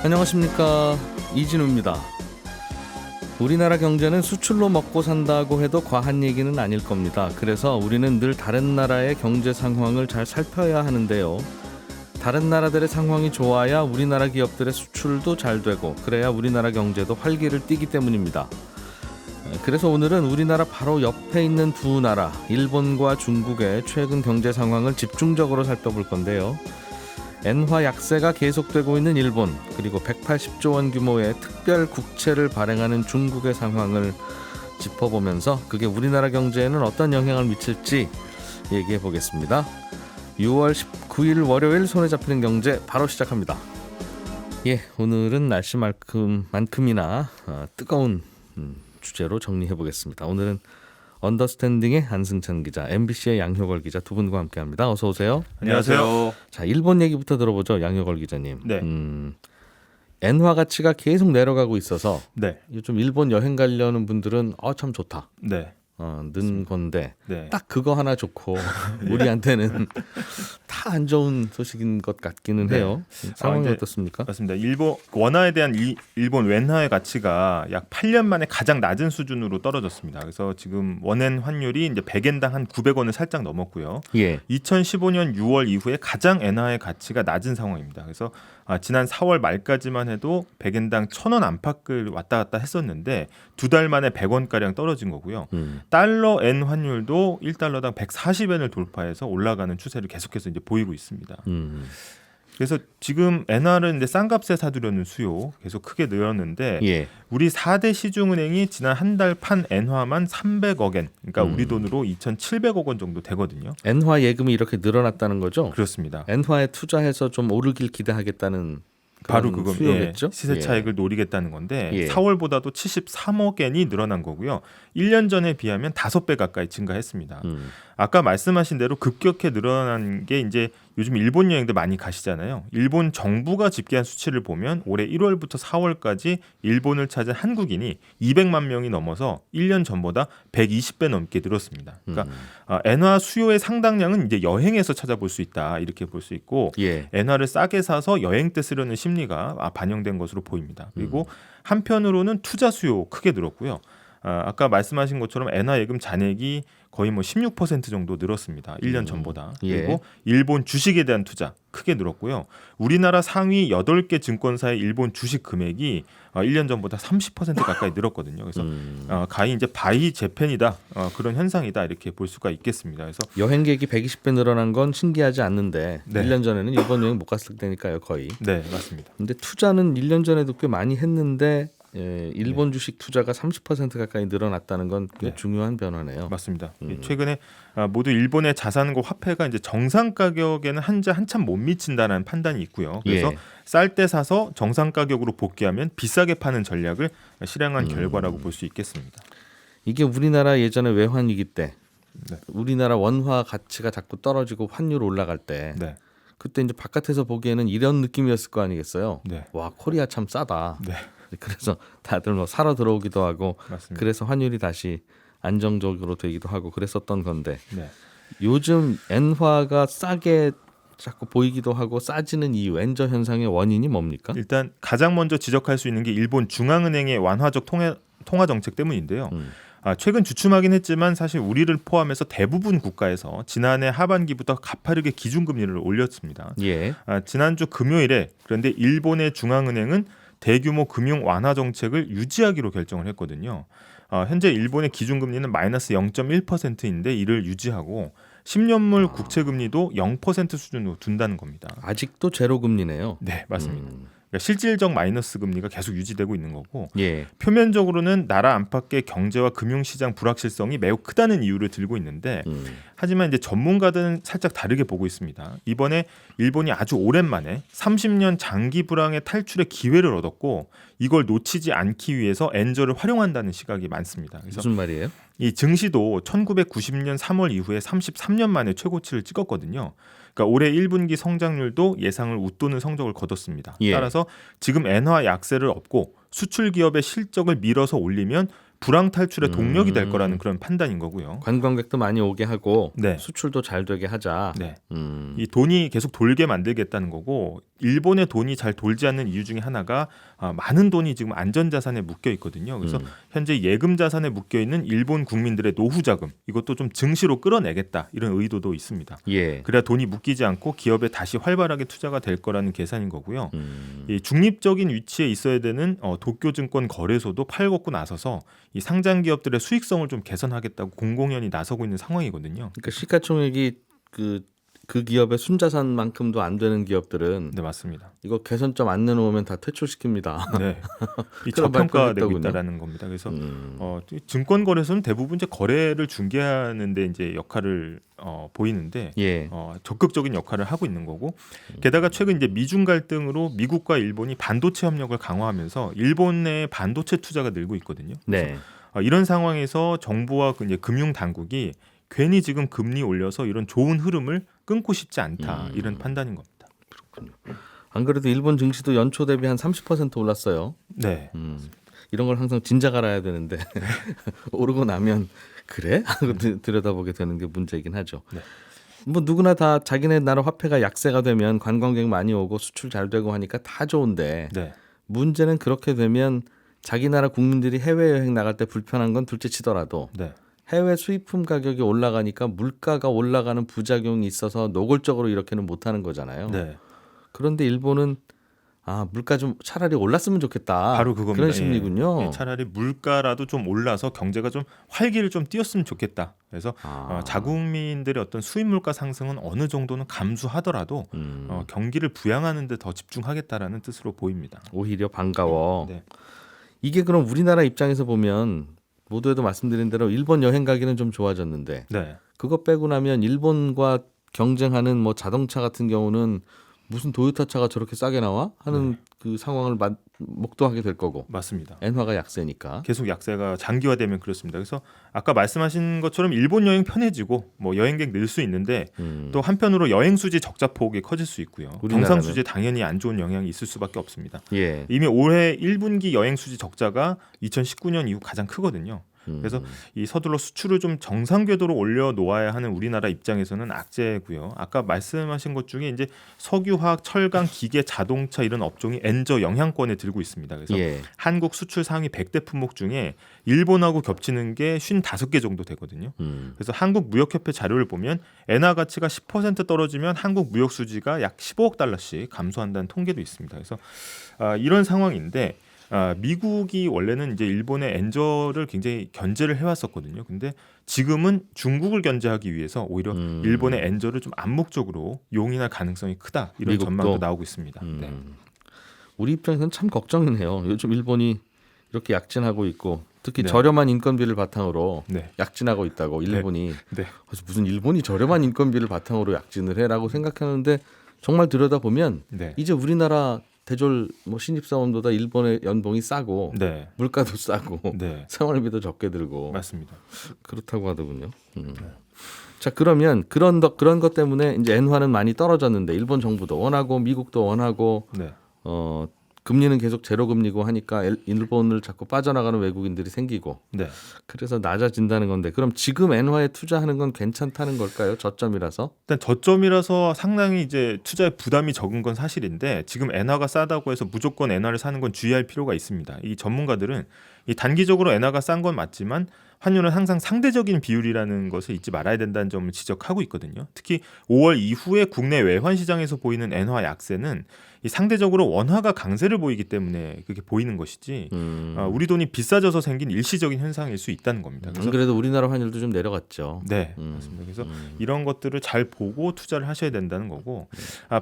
안녕하십니까, 이진우입니다. 우리나라 경제는 수출로 먹고 산다고 해도 과한 얘기는 아닐 겁니다. 그래서 우리는 늘 다른 나라의 경제 상황을 잘 살펴야 하는데요. 다른 나라들의 상황이 좋아야 우리나라 기업들의 수출도 잘 되고, 그래야 우리나라 경제도 활기를 띠기 때문입니다. 그래서 오늘은 우리나라 바로 옆에 있는 두 나라, 일본과 중국의 최근 경제 상황을 집중적으로 살펴볼 건데요. 엔화 약세가 계속되고 있는 일본, 그리고 180조 원 규모의 특별 국채를 발행하는 중국의 상황을 짚어보면서 그게 우리나라 경제에는 어떤 영향을 미칠지 얘기해 보겠습니다. 6월 19일 월요일 손에 잡히는 경제 바로 시작합니다. 오늘은 날씨만큼이나 뜨거운 주제로 정리해 보겠습니다. 오늘은 언더스탠딩의 안승찬 기자, MBC의 양효걸 기자 두 분과 함께합니다. 어서 오세요. 안녕하세요. 자, 일본 얘기부터 들어보죠, 양효걸 기자님. 네. 엔화 가치가 계속 내려가고 있어서 네. 요즘 일본 여행 가려는 분들은 참 좋다. 네. 는 건데 네. 딱 그거 하나 좋고 우리한테는 다 안 좋은 소식인 것 같기는 해요. 상황이 어떻습니까? 맞습니다. 일본 원화에 대한 일본 웬화의 가치가 약 8년 만에 가장 낮은 수준으로 떨어졌습니다. 그래서 지금 원엔 환율이 이제 100엔당 한 900원을 살짝 넘었고요. 2015년 6월 이후에 가장 엔화의 가치가 낮은 상황입니다. 그래서 지난 4월 말까지만 해도 100엔당 1,000원 안팎을 왔다 갔다 했었는데 두 달 만에 100원가량 떨어진 거고요. 달러 엔 환율도 1달러당 140엔을 돌파해서 올라가는 추세를 계속해서 이제 보이고 있습니다. 그래서 지금 엔화를 이제 싼 값에 사두려는 수요 계속 크게 늘었는데 우리 4대 시중은행이 지난 한 달 판 엔화만 300억 엔, 그러니까 우리 돈으로 2,700억 원 정도 되거든요. 엔화 예금이 이렇게 늘어났다는 거죠? 그렇습니다. 엔화에 투자해서 좀 오르길 기대하겠다는 바로 그건 수요겠죠? 시세 차익을 노리겠다는 건데 4월보다도 73억 엔이 늘어난 거고요. 1년 전에 비하면 5배 가까이 증가했습니다. 아까 말씀하신 대로 급격히 늘어난 게 이제 요즘 일본 여행들 많이 가시잖아요. 일본 정부가 집계한 수치를 보면 올해 1월부터 4월까지 일본을 찾은 한국인이 200만 명이 넘어서 1년 전보다 120배 넘게 늘었습니다. 그러니까 엔화 수요의 상당량은 이제 여행에서 찾아볼 수 있다, 이렇게 볼 수 있고 엔화를 싸게 사서 여행 때 쓰려는 심리가 반영된 것으로 보입니다. 그리고 한편으로는 투자 수요 크게 늘었고요. 아까 말씀하신 것처럼 엔화 예금 잔액이 거의 16% 정도 늘었습니다. 1년 전보다. 그리고 일본 주식에 대한 투자 크게 늘었고요. 우리나라 상위 8개 증권사의 일본 주식 금액이 1년 전보다 30% 가까이 늘었거든요. 그래서 가히 이제 바이 재팬이다, 그런 현상이다, 이렇게 볼 수가 있겠습니다. 그래서 여행객이 120배 늘어난 건 신기하지 않는데 1년 전에는 일본 여행 못 갔을 때니까요, 거의. 네, 맞습니다. 근데 투자는 1년 전에도 꽤 많이 했는데 일본 주식 투자가 30% 가까이 늘어났다는 건 꽤 중요한 변화네요. 맞습니다. 최근에 모두 일본의 자산과 화폐가 이제 정상 가격에는 한참 못 미친다는 판단이 있고요. 그래서 쌀 때 사서 정상 가격으로 복귀하면 비싸게 파는 전략을 실행한 결과라고 볼 수 있겠습니다. 이게 우리나라 예전에 외환위기 때 우리나라 원화 가치가 자꾸 떨어지고 환율 올라갈 때 그때 이제 바깥에서 보기에는 이런 느낌이었을 거 아니겠어요? 와, 코리아 참 싸다. 그래서 다들 사러 들어오기도 하고 맞습니다. 그래서 환율이 다시 안정적으로 되기도 하고 그랬었던 건데 요즘 엔화가 싸게 자꾸 보이기도 하고 싸지는 이유, 엔저 현상의 원인이 뭡니까? 일단 가장 먼저 지적할 수 있는 게 일본 중앙은행의 완화적 통화 정책 때문인데요. 최근 주춤하긴 했지만 사실 우리를 포함해서 대부분 국가에서 지난해 하반기부터 가파르게 기준금리를 올렸습니다. 지난주 금요일에 그런데 일본의 중앙은행은 대규모 금융 완화 정책을 유지하기로 결정을 했거든요. 현재 일본의 기준금리는 마이너스 0.1%인데 이를 유지하고 10년물 국채금리도 0% 수준으로 둔다는 겁니다. 아직도 제로금리네요. 네, 맞습니다. 그러니까 실질적 마이너스 금리가 계속 유지되고 있는 거고 표면적으로는 나라 안팎의 경제와 금융시장 불확실성이 매우 크다는 이유를 들고 있는데 하지만 이제 전문가들은 살짝 다르게 보고 있습니다. 이번에 일본이 아주 오랜만에 30년 장기 불황의 탈출의 기회를 얻었고 이걸 놓치지 않기 위해서 엔저를 활용한다는 시각이 많습니다. 그래서 무슨 말이에요? 이 증시도 1990년 3월 이후에 33년 만에 최고치를 찍었거든요. 그러니까 올해 1분기 성장률도 예상을 웃도는 성적을 거뒀습니다. 따라서 지금 엔화 약세를 업고 수출 기업의 실적을 밀어서 올리면 불황 탈출의 동력이 될 거라는 그런 판단인 거고요. 관광객도 많이 오게 하고 수출도 잘 되게 하자. 이 돈이 계속 돌게 만들겠다는 거고 일본의 돈이 잘 돌지 않는 이유 중에 하나가 많은 돈이 지금 안전자산에 묶여 있거든요. 그래서 현재 예금 자산에 묶여 있는 일본 국민들의 노후 자금 이것도 좀 증시로 끌어내겠다 이런 의도도 있습니다. 예. 그래야 돈이 묶이지 않고 기업에 다시 활발하게 투자가 될 거라는 계산인 거고요. 이 중립적인 위치에 있어야 되는 도쿄증권 거래소도 팔고 나서서 이 상장 기업들의 수익성을 좀 개선하겠다고 공공연히 나서고 있는 상황이거든요. 그러니까 시가총액이 그 기업의 순자산만큼도 안 되는 기업들은 네, 맞습니다. 이거 개선점 안 내놓으면 다 퇴출시킵니다. 네, 이 그런 저평가되고 발표를 있다라는 겁니다. 그래서 증권 거래소는 대부분 이제 거래를 중개하는데 이제 역할을 보이는데 예. 적극적인 역할을 하고 있는 거고, 게다가 최근 이제 미중 갈등으로 미국과 일본이 반도체 협력을 강화하면서 일본 내 반도체 투자가 늘고 있거든요. 네. 이런 상황에서 정부와 이제 금융 당국이 괜히 지금 금리 올려서 이런 좋은 흐름을 끊고 싶지 않다 이런 판단인 겁니다. 그렇군요. 안 그래도 일본 증시도 연초 대비 한 30% 올랐어요. 네. 이런 걸 항상 진작 알아야 되는데 오르고 나면 그래? 하고 들여다보게 되는 게 문제이긴 하죠. 네. 뭐 누구나 다 자기네 나라 화폐가 약세가 되면 관광객 많이 오고 수출 잘 되고 하니까 다 좋은데 네. 문제는 그렇게 되면 자기 나라 국민들이 해외여행 나갈 때 불편한 건 둘째 치더라도 네. 해외 수입품 가격이 올라가니까 물가가 올라가는 부작용이 있어서 노골적으로 이렇게는 못하는 거잖아요. 네. 그런데 일본은 물가 좀 차라리 올랐으면 좋겠다. 바로 그겁니다. 그런 심리군요. 예, 차라리 물가라도 좀 올라서 경제가 좀 활기를 좀 띄었으면 좋겠다. 그래서 자국민들의 어떤 수입 물가 상승은 어느 정도는 감수하더라도 경기를 부양하는 데 더 집중하겠다라는 뜻으로 보입니다. 오히려 반가워. 네. 이게 그럼 우리나라 입장에서 보면 모두에도 말씀드린 대로 일본 여행 가기는 좀 좋아졌는데 네. 그거 빼고 나면 일본과 경쟁하는 뭐 자동차 같은 경우는 무슨 도요타 차가 저렇게 싸게 나와 하는 그 상황을 목도하게 될 거고. 맞습니다. 엔화가 약세니까. 계속 약세가 장기화되면 그렇습니다. 그래서 아까 말씀하신 것처럼 일본 여행 편해지고 뭐 여행객 늘 수 있는데 또 한편으로 여행 수지 적자 폭이 커질 수 있고요. 경상 수지에 당연히 안 좋은 영향이 있을 수밖에 없습니다. 예. 이미 올해 1분기 여행 수지 적자가 2019년 이후 가장 크거든요. 그래서 이 서둘러 수출을 좀 정상 궤도로 올려 놓아야 하는 우리나라 입장에서는 악재고요. 아까 말씀하신 것 중에 이제 석유화학, 철강, 기계, 자동차 이런 업종이 엔저 영향권에 들고 있습니다. 그래서 한국 수출 상위 100대 품목 중에 일본하고 겹치는 게 55개 정도 되거든요. 그래서 한국무역협회 자료를 보면 엔화 가치가 10% 떨어지면 한국 무역 수지가 약 15억 달러씩 감소한다는 통계도 있습니다. 그래서 이런 상황인데 미국이 원래는 이제 일본의 엔저를 굉장히 견제를 해왔었거든요. 근데 지금은 중국을 견제하기 위해서 오히려 일본의 엔저를 좀 암묵적으로 용인할 가능성이 크다 이런 미국도? 전망도 나오고 있습니다. 네. 우리 입장에서는 참 걱정이네요. 요즘 일본이 이렇게 약진하고 있고 특히 네. 저렴한 인건비를 바탕으로 네. 약진하고 있다고 일본이 네. 무슨 일본이 저렴한 인건비를 바탕으로 약진을 해라고 생각하는데 정말 들여다보면 네. 이제 우리나라 대졸 뭐 신입사원보다 일본의 연봉이 싸고 네. 물가도 싸고 네. 생활비도 적게 들고 맞습니다. 그렇다고 하더군요. 자 그러면 그런 것 때문에 이제 엔화는 많이 떨어졌는데 일본 정부도 원하고 미국도 원하고 네. 금리는 계속 제로 금리고 하니까 일본을 자꾸 빠져나가는 외국인들이 생기고 네. 그래서 낮아진다는 건데 그럼 지금 엔화에 투자하는 건 괜찮다는 걸까요? 저점이라서? 일단 저점이라서 상당히 이제 투자에 부담이 적은 건 사실인데 지금 엔화가 싸다고 해서 무조건 엔화를 사는 건 주의할 필요가 있습니다. 이 전문가들은 이 단기적으로 엔화가 싼 건 맞지만 환율은 항상 상대적인 비율이라는 것을 잊지 말아야 된다는 점을 지적하고 있거든요. 특히 5월 이후에 국내 외환 시장에서 보이는 엔화 약세는 이 상대적으로 원화가 강세를 보이기 때문에 그렇게 보이는 것이지 우리 돈이 비싸져서 생긴 일시적인 현상일 수 있다는 겁니다. 안 그래도 우리나라 환율도 좀 내려갔죠. 네, 맞습니다. 그래서 이런 것들을 잘 보고 투자를 하셔야 된다는 거고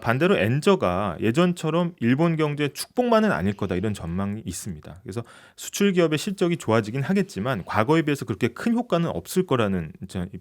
반대로 엔저가 예전처럼 일본 경제 축복만은 아닐 거다 이런 전망이 있습니다. 그래서 수출 기업의 실적이 좋아지긴 하겠지만 과거에 비해서 그렇게 큰 효과는 없을 거라는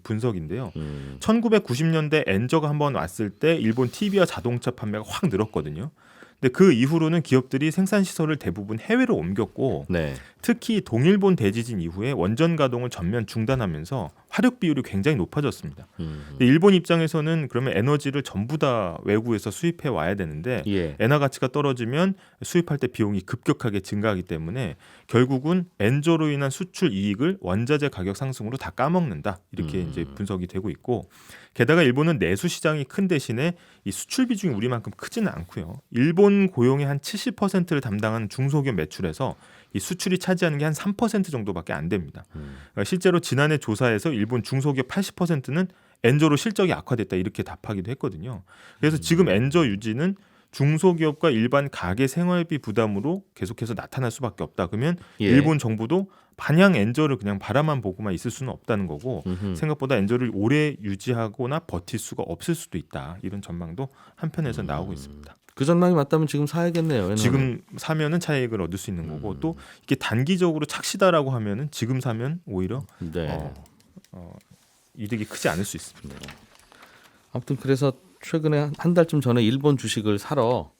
분석인데요. 1990년대 엔저가 한번 왔을 때 일본 TV와 자동차 판매가 확 늘었거든요. 근데 그 이후로는 기업들이 생산 시설을 대부분 해외로 옮겼고 네. 특히 동일본 대지진 이후에 원전 가동을 전면 중단하면서 화력 비율이 굉장히 높아졌습니다. 근데 일본 입장에서는 그러면 에너지를 전부 다 외국에서 수입해 와야 되는데 예. 엔화 가치가 떨어지면 수입할 때 비용이 급격하게 증가하기 때문에 결국은 엔저로 인한 수출 이익을 원자재 가격 상승으로 다 까먹는다. 이렇게 이제 분석이 되고 있고 게다가 일본은 내수 시장이 큰 대신에 이 수출 비중이 우리만큼 크지는 않고요. 일본 고용의 한 70%를 담당하는 중소기업 매출에서 이 수출이 차지하는 게 한 3% 정도밖에 안 됩니다. 그러니까 실제로 지난해 조사에서 일본 중소기업 80%는 엔저로 실적이 악화됐다 이렇게 답하기도 했거든요. 그래서 지금 엔저 유지는 중소기업과 일반 가계 생활비 부담으로 계속해서 나타날 수밖에 없다. 그러면 예. 일본 정부도 마냥 엔저를 그냥 바라만 보고만 있을 수는 없다는 거고 생각보다 엔저를 오래 유지하거나 버틸 수가 없을 수도 있다. 이런 전망도 한편에서 나오고 있습니다. 그 전망이 맞다면 지금 사야겠네요. 엔화는. 지금 사면은 차익을 얻을 수 있는 거고 또 이게 단기적으로 착시다라고 하면은 지금 사면 오히려 네. 이득이 크지 않을 수 있습니다. 아무튼 그래서 최근에 한 달쯤 전에 일본 주식을 사러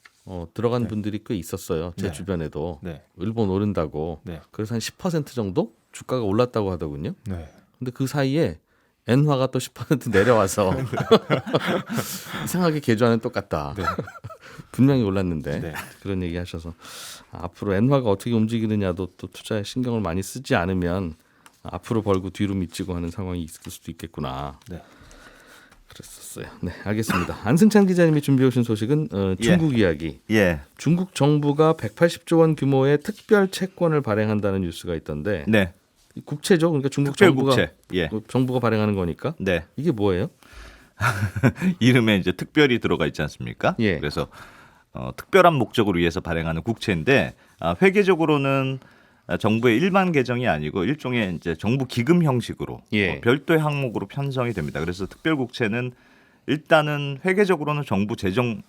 들어간 네. 분들이 꽤 있었어요. 제 네. 주변에도 네. 일본 오른다고. 네. 그래서 한 10% 정도 주가가 올랐다고 하더군요. 네. 근데 그 사이에 엔화가 또 10% 내려와서 이상하게 계좌는 똑같다. 네. 분명히 올랐는데 네. 그런 얘기 하셔서 앞으로 엔화가 어떻게 움직이느냐도 또 투자에 신경을 많이 쓰지 않으면 앞으로 벌고 뒤로 미치고 하는 상황이 있을 수도 있겠구나. 네. 그랬었어요. 네, 알겠습니다. 안승찬 기자님이 준비해 오신 소식은 중국 이야기. 예. 중국 정부가 180조 원 규모의 특별 채권을 발행한다는 뉴스가 있던데 네. 국채죠. 그러니까 중국 특별국채. 예. 정부가 발행하는 거니까. 네. 이게 뭐예요? 이름에 이제 특별히 들어가 있지 않습니까? 예. 그래서 특별한 목적을 위해서 발행하는 국채인데 회계적으로는 정부의 일반 계정이 아니고 일종의 이제 정부 기금 형식으로 예. 별도의 항목으로 편성이 됩니다. 그래서 특별국채는 일단은 회계적으로는 정부 재정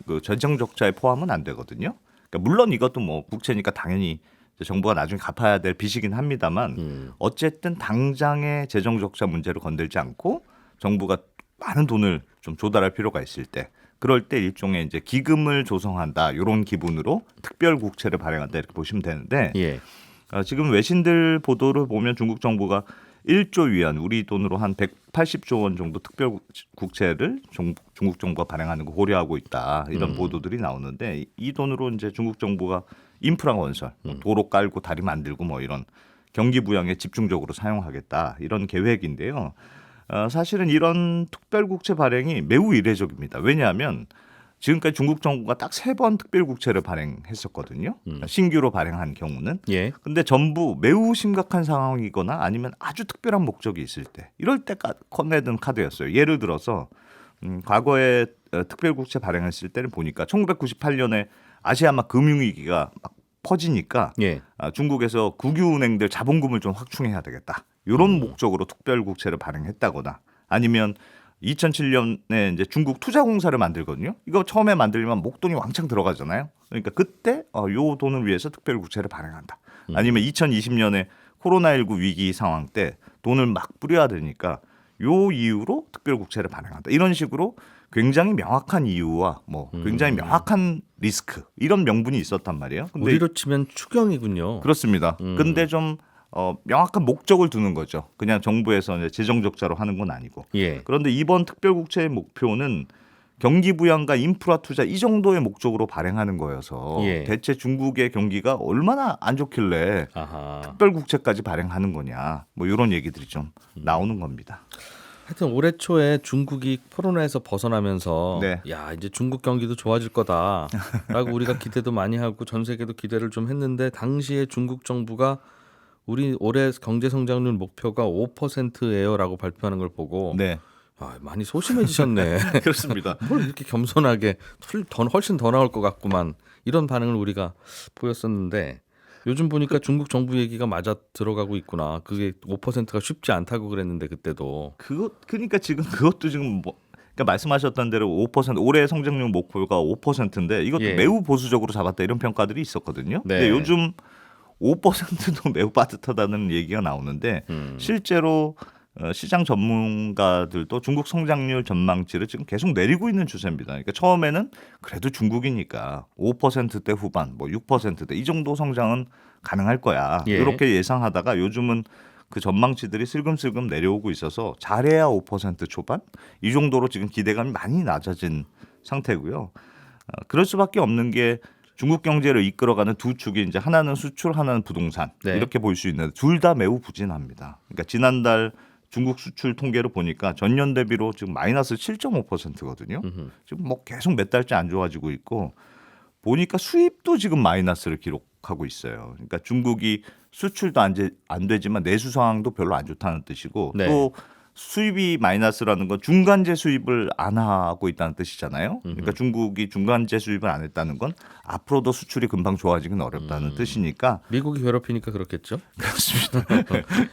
적자에 포함은 안 되거든요. 그러니까 물론 이것도 뭐 국채니까 당연히 정부가 나중에 갚아야 될 빚이긴 합니다만 어쨌든 당장의 재정 적자 문제를 건들지 않고 정부가 많은 돈을 좀 조달할 필요가 있을 때 그럴 때 일종의 이제 기금을 조성한다 이런 기분으로 특별 국채를 발행한다 이렇게 보시면 되는데 예. 지금 외신들 보도를 보면 중국 정부가 1조 위안 우리 돈으로 한 180조 원 정도 특별 국채를 중국 정부가 발행하는 거 고려하고 있다 이런 보도들이 나오는데 이 돈으로 이제 중국 정부가 인프라 건설, 도로 깔고 다리 만들고 뭐 이런 경기 부양에 집중적으로 사용하겠다 이런 계획인데요. 사실은 이런 특별국채 발행이 매우 이례적입니다. 왜냐하면 지금까지 중국 정부가 딱 3번 특별국채를 발행했었거든요. 신규로 발행한 경우는. 예. 근데 전부 매우 심각한 상황이거나 아니면 아주 특별한 목적이 있을 때 이럴 때 꺼내든 카드였어요. 예를 들어서 과거에 특별국채 발행했을 때는 보니까 1998년에 아시아막 금융위기가 막 퍼지니까 예. 중국에서 국유은행들 자본금을 좀 확충해야 되겠다. 이런 목적으로 특별국채를 발행했다거나 아니면 2007년에 이제 중국 투자공사를 만들거든요. 이거 처음에 만들면 목돈이 왕창 들어가잖아요. 그러니까 그때 요 돈을 위해서 특별국채를 발행한다. 아니면 2020년에 코로나19 위기 상황 때 돈을 막 뿌려야 되니까 요 이유로 특별국채를 발행한다. 이런 식으로 굉장히 명확한 이유와 뭐 굉장히 명확한 리스크 이런 명분이 있었단 말이에요. 근데 우리로 치면 추경이군요. 그렇습니다. 근데 좀 명확한 목적을 두는 거죠. 그냥 정부에서 이제 재정 적자로 하는 건 아니고. 예. 그런데 이번 특별국채의 목표는 경기 부양과 인프라 투자 이 정도의 목적으로 발행하는 거여서 예. 대체 중국의 경기가 얼마나 안 좋길래 아하. 특별국채까지 발행하는 거냐. 뭐 이런 얘기들이 좀 나오는 겁니다. 하여튼 올해 초에 중국이 코로나에서 벗어나면서 네. 야 이제 중국 경기도 좋아질 거다라고 우리가 기대도 많이 하고 전 세계도 기대를 좀 했는데 당시에 중국 정부가 우리 올해 경제 성장률 목표가 5%예요라고 발표하는 걸 보고 네. 많이 소심해지셨네. 그렇습니다. 뭘 이렇게 겸손하게 훨씬 더 나올 것 같구만 이런 반응을 우리가 보였었는데 요즘 보니까 중국 정부 얘기가 맞아 들어가고 있구나. 그게 5%가 쉽지 않다고 그랬는데 그때도. 그러니까 지금 그것도 지금 뭐 그러니까 말씀하셨던 대로 5% 올해 성장률 목표가 5%인데 이것도 예. 매우 보수적으로 잡았다 이런 평가들이 있었거든요. 네. 근데 요즘 5%도 매우 빠듯하다는 얘기가 나오는데 실제로 시장 전문가들도 중국 성장률 전망치를 지금 계속 내리고 있는 추세입니다. 그러니까 처음에는 그래도 중국이니까 5%대 후반, 뭐 6%대 이 정도 성장은 가능할 거야. 예. 이렇게 예상하다가 요즘은 그 전망치들이 슬금슬금 내려오고 있어서 잘해야 5% 초반 이 정도로 지금 기대감이 많이 낮아진 상태고요. 그럴 수밖에 없는 게 중국 경제를 이끌어가는 두 축이 이제 하나는 수출, 하나는 부동산 네. 이렇게 볼 수 있는데 둘 다 매우 부진합니다. 그러니까 지난달 중국 수출 통계를 보니까 전년 대비로 지금 마이너스 7.5%거든요. 지금 뭐 계속 몇 달째 안 좋아지고 있고 보니까 수입도 지금 마이너스를 기록하고 있어요. 그러니까 중국이 수출도 안 되지만 내수 상황도 별로 안 좋다는 뜻이고 네. 또 수입이 마이너스라는 건 중간재 수입을 안 하고 있다는 뜻이잖아요. 그러니까 중국이 중간재 수입을 안 했다는 건 앞으로도 수출이 금방 좋아지긴 어렵다는 뜻이니까 미국이 괴롭히니까 그렇겠죠. 그렇습니다.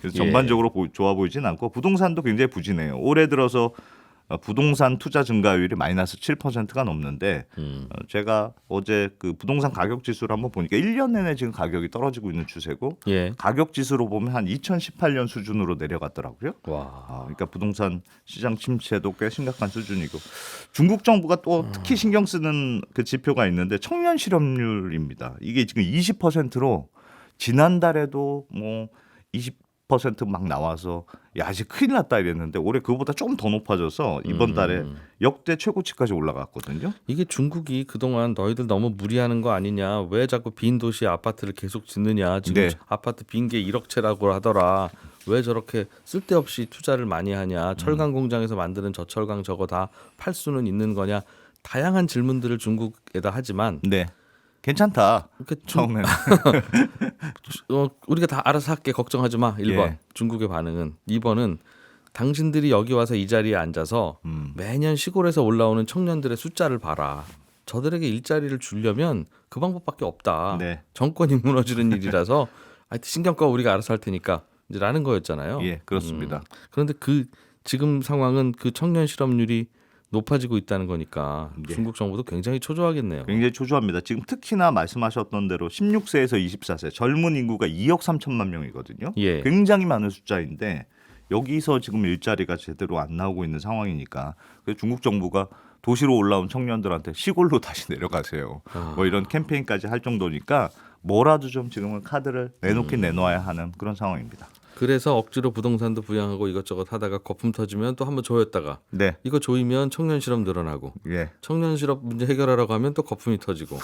그래서 전반적으로 좋아 보이진 않고 부동산도 굉장히 부진해요. 올해 들어서 부동산 투자 증가율이 마이너스 7%가 넘는데 제가 어제 그 부동산 가격 지수를 한번 보니까 1년 내내 지금 가격이 떨어지고 있는 추세고 예. 가격 지수로 보면 한 2018년 수준으로 내려갔더라고요. 와. 그러니까 부동산 시장 침체도 꽤 심각한 수준이고 중국 정부가 또 특히 신경 쓰는 그 지표가 있는데 청년 실업률입니다. 이게 지금 20%로 지난달에도 뭐 20% 막 나와서 야 이제 큰일 났다 이랬는데 올해 그보다 좀 더 높아져서 이번 달에 역대 최고치까지 올라갔거든요. 이게 중국이 그동안 너희들 너무 무리하는 거 아니냐, 왜 자꾸 빈 도시에 아파트를 계속 짓느냐, 지금 네. 아파트 빈 게 1억 채라고 하더라, 왜 저렇게 쓸데없이 투자를 많이 하냐, 철강 공장에서 만드는 저철강 저거 다 팔 수는 있는 거냐, 다양한 질문들을 중국에다 하지만 네. 괜찮다. 이렇게 처음에는. 우리가 다 알아서 할게, 걱정하지 마. 1번 예. 중국의 반응은. 2번은 당신들이 여기 와서 이 자리에 앉아서 매년 시골에서 올라오는 청년들의 숫자를 봐라. 저들에게 일자리를 주려면 그 방법밖에 없다. 네. 정권이 무너지는 일이라서 하여튼 신경 꺼, 우리가 알아서 할 테니까 이제 라는 거였잖아요. 예, 그렇습니다. 그런데 그 지금 상황은 그 청년 실업률이 높아지고 있다는 거니까 네. 중국 정부도 굉장히 초조하겠네요. 굉장히 초조합니다. 지금 특히나 말씀하셨던 대로 16세에서 24세 젊은 인구가 2억 3천만 명이거든요. 예. 굉장히 많은 숫자인데 여기서 지금 일자리가 제대로 안 나오고 있는 상황이니까 그래서 중국 정부가 도시로 올라온 청년들한테 시골로 다시 내려가세요. 뭐 이런 캠페인까지 할 정도니까 뭐라도 좀 지금은 카드를 내놓긴 내놓아야 하는 그런 상황입니다. 그래서 억지로 부동산도 부양하고 이것저것 하다가 거품 터지면 또 한번 조였다가 네. 이거 조이면 청년 실업 늘어나고 예. 청년 실업 문제 해결하라고 하면 또 거품이 터지고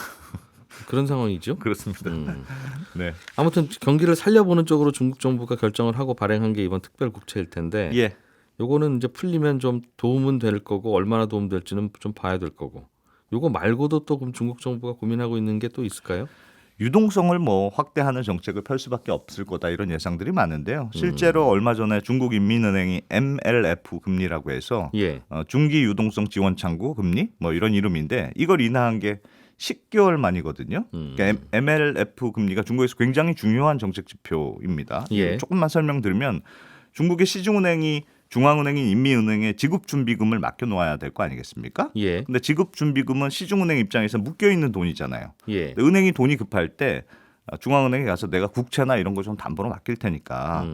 그런 상황이죠. 그렇습니다. 네. 아무튼 경기를 살려보는 쪽으로 중국 정부가 결정을 하고 발행한 게 이번 특별 국채일 텐데 예. 요거는 이제 풀리면 좀 도움은 될 거고 얼마나 도움 될지는 좀 봐야 될 거고 요거 말고도 또 그럼 중국 정부가 고민하고 있는 게 또 있을까요? 유동성을 뭐 확대하는 정책을 펼 수밖에 없을 거다 이런 예상들이 많은데요. 실제로 얼마 전에 중국인민은행이 MLF 금리라고 해서 예. 중기 유동성 지원 창구 금리 뭐 이런 이름인데 이걸 인하한 게 10개월 만이거든요. 그러니까 MLF 금리가 중국에서 굉장히 중요한 정책 지표입니다. 예. 조금만 설명드리면 중국의 시중은행이 중앙은행인 인민은행에 지급준비금을 맡겨놓아야 될 거 아니겠습니까? 예. 근데 지급준비금은 시중은행 입장에서 묶여있는 돈이잖아요. 예. 근데 은행이 돈이 급할 때 중앙은행에 가서 내가 국채나 이런 거 좀 담보로 맡길 테니까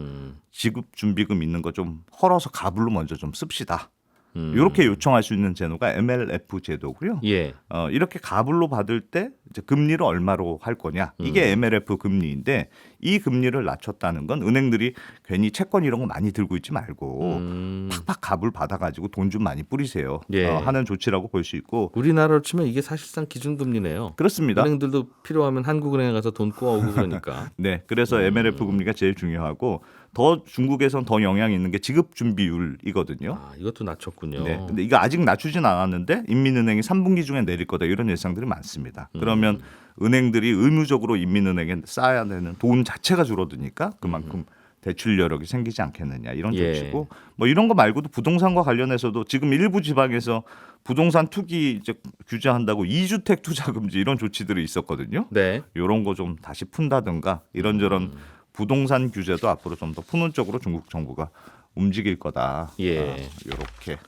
지급준비금 있는 거 좀 헐어서 가불로 먼저 좀 씁시다. 이렇게 요청할 수 있는 제도가 MLF 제도고요. 예. 이렇게 가불로 받을 때 이제 금리를 얼마로 할 거냐 이게 MLF 금리인데 이 금리를 낮췄다는 건 은행들이 괜히 채권 이런 거 많이 들고 있지 말고 팍팍 가불 받아가지고 돈 좀 많이 뿌리세요 예. 하는 조치라고 볼 수 있고 우리나라로 치면 이게 사실상 기준금리네요. 그렇습니다. 은행들도 필요하면 한국은행에 가서 돈 꼬아오고 그러니까. 네, 그래서 MLF 금리가 제일 중요하고 더 중국에선 더 영향이 있는 게 지급 준비율이거든요. 아, 이것도 낮췄군요. 네, 근데 이거 아직 낮추진 않았는데 인민은행이 3분기 중에 내릴 거다 이런 예상들이 많습니다. 그러면 은행들이 의무적으로 인민은행에 쌓아야 되는 돈 자체가 줄어드니까 그만큼 대출 여력이 생기지 않겠느냐 이런 예. 조치고 뭐 이런 거 말고도 부동산과 관련해서도 지금 일부 지방에서 부동산 투기 이제 규제한다고 2주택 투자 금지 이런 조치들이 있었거든요. 네. 이런 거 좀 다시 푼다든가 이런저런 부동산 규제도 앞으로 좀 더 푸는 쪽으로 중국 정부가 움직일 거다. 예. 이렇게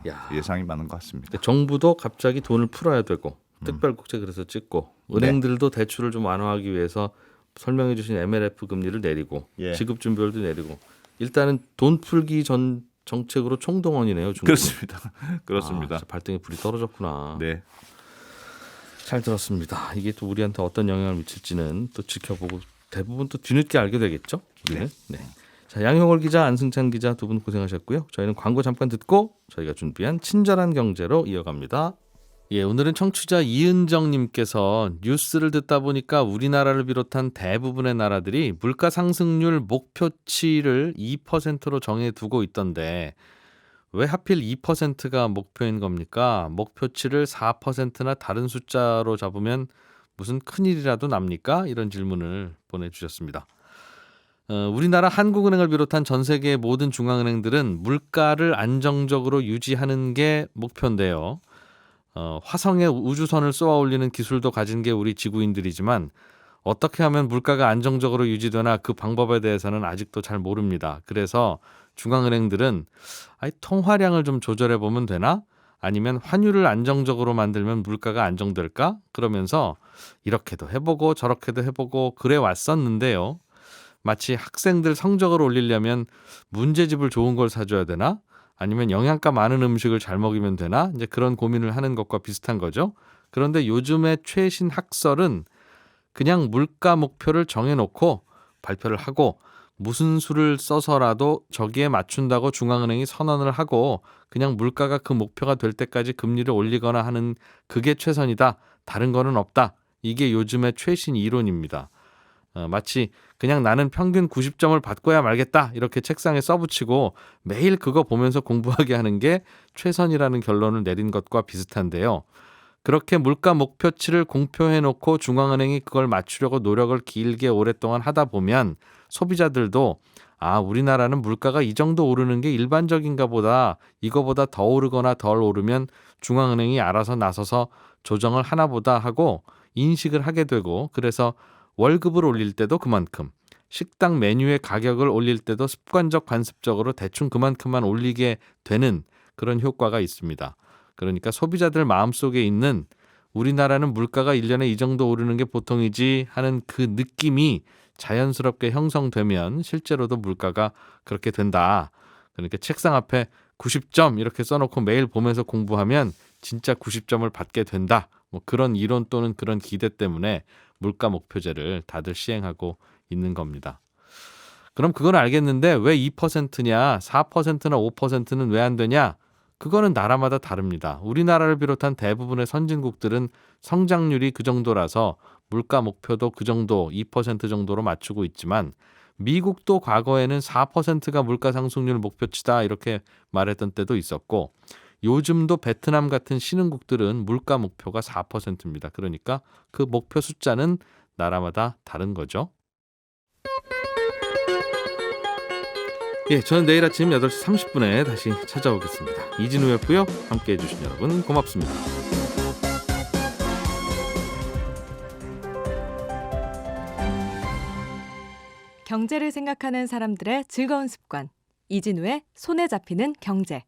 야. 예상이 많은 것 같습니다. 그러니까 정부도 갑자기 돈을 풀어야 되고 특별국채 그래서 찍고 은행들도 대출을 좀 완화하기 위해서 설명해 주신 MLF 금리를 내리고 예. 지급 준비율도 내리고 일단은 돈 풀기 전 정책으로 총동원이네요. 중국. 그렇습니다. 그렇습니다. 아, 발등에 불이 떨어졌구나. 네. 잘 들었습니다. 이게 또 우리한테 어떤 영향을 미칠지는 또 지켜보고 대부분 또 뒤늦게 알게 되겠죠. 우리는. 네. 자, 양형월 기자, 안승찬 기자 두 분 고생하셨고요. 저희는 광고 잠깐 듣고 저희가 준비한 친절한 경제로 이어갑니다. 예, 오늘은 청취자 이은정님께서 뉴스를 듣다 보니까 우리나라를 비롯한 대부분의 나라들이 물가 상승률 목표치를 2%로 정해두고 있던데 왜 하필 2%가 목표인 겁니까? 목표치를 4%나 다른 숫자로 잡으면 무슨 큰일이라도 납니까? 이런 질문을 보내주셨습니다. 우리나라 한국은행을 비롯한 전 세계의 모든 중앙은행들은 물가를 안정적으로 유지하는 게 목표인데요. 화성에 우주선을 쏘아 올리는 기술도 가진 게 우리 지구인들이지만 어떻게 하면 물가가 안정적으로 유지되나 그 방법에 대해서는 아직도 잘 모릅니다. 그래서 중앙은행들은 통화량을 좀 조절해 보면 되나? 아니면 환율을 안정적으로 만들면 물가가 안정될까? 그러면서 이렇게도 해보고 저렇게도 해보고 그래 왔었는데요. 마치 학생들 성적을 올리려면 문제집을 좋은 걸 사줘야 되나? 아니면 영양가 많은 음식을 잘 먹이면 되나? 이제 그런 고민을 하는 것과 비슷한 거죠. 그런데 요즘의 최신 학설은 그냥 물가 목표를 정해놓고 발표를 하고 무슨 수를 써서라도 저기에 맞춘다고 중앙은행이 선언을 하고 그냥 물가가 그 목표가 될 때까지 금리를 올리거나 하는 그게 최선이다. 다른 거는 없다. 이게 요즘의 최신 이론입니다. 마치 그냥 나는 평균 90점을 받고야 말겠다 이렇게 책상에 써붙이고 매일 그거 보면서 공부하게 하는 게 최선이라는 결론을 내린 것과 비슷한데요. 그렇게 물가 목표치를 공표해놓고 중앙은행이 그걸 맞추려고 노력을 길게 오랫동안 하다 보면 소비자들도 우리나라는 물가가 이 정도 오르는 게 일반적인가 보다, 이거보다 더 오르거나 덜 오르면 중앙은행이 알아서 나서서 조정을 하나 보다 하고 인식을 하게 되고, 그래서 월급을 올릴 때도 그만큼, 식당 메뉴의 가격을 올릴 때도 습관적 관습적으로 대충 그만큼만 올리게 되는 그런 효과가 있습니다. 그러니까 소비자들 마음속에 있는 우리나라는 물가가 1년에 이 정도 오르는 게 보통이지 하는 그 느낌이 자연스럽게 형성되면 실제로도 물가가 그렇게 된다. 그러니까 책상 앞에 90점 이렇게 써놓고 매일 보면서 공부하면 진짜 90점을 받게 된다. 뭐 그런 이론 또는 그런 기대 때문에 물가 목표제를 다들 시행하고 있는 겁니다. 그럼 그건 알겠는데 왜 2%냐, 4%나 5%는 왜 안 되냐? 그거는 나라마다 다릅니다. 우리나라를 비롯한 대부분의 선진국들은 성장률이 그 정도라서 물가 목표도 그 정도, 2% 정도로 맞추고 있지만 미국도 과거에는 4%가 물가 상승률 목표치다 이렇게 말했던 때도 있었고, 요즘도 베트남 같은 신흥국들은 물가 목표가 4%입니다. 그러니까 그 목표 숫자는 나라마다 다른 거죠. 예, 저는 내일 아침 8시 30분에 다시 찾아오겠습니다. 이진우였고요. 함께해 주신 여러분 고맙습니다. 경제를 생각하는 사람들의 즐거운 습관. 이진우의 손에 잡히는 경제.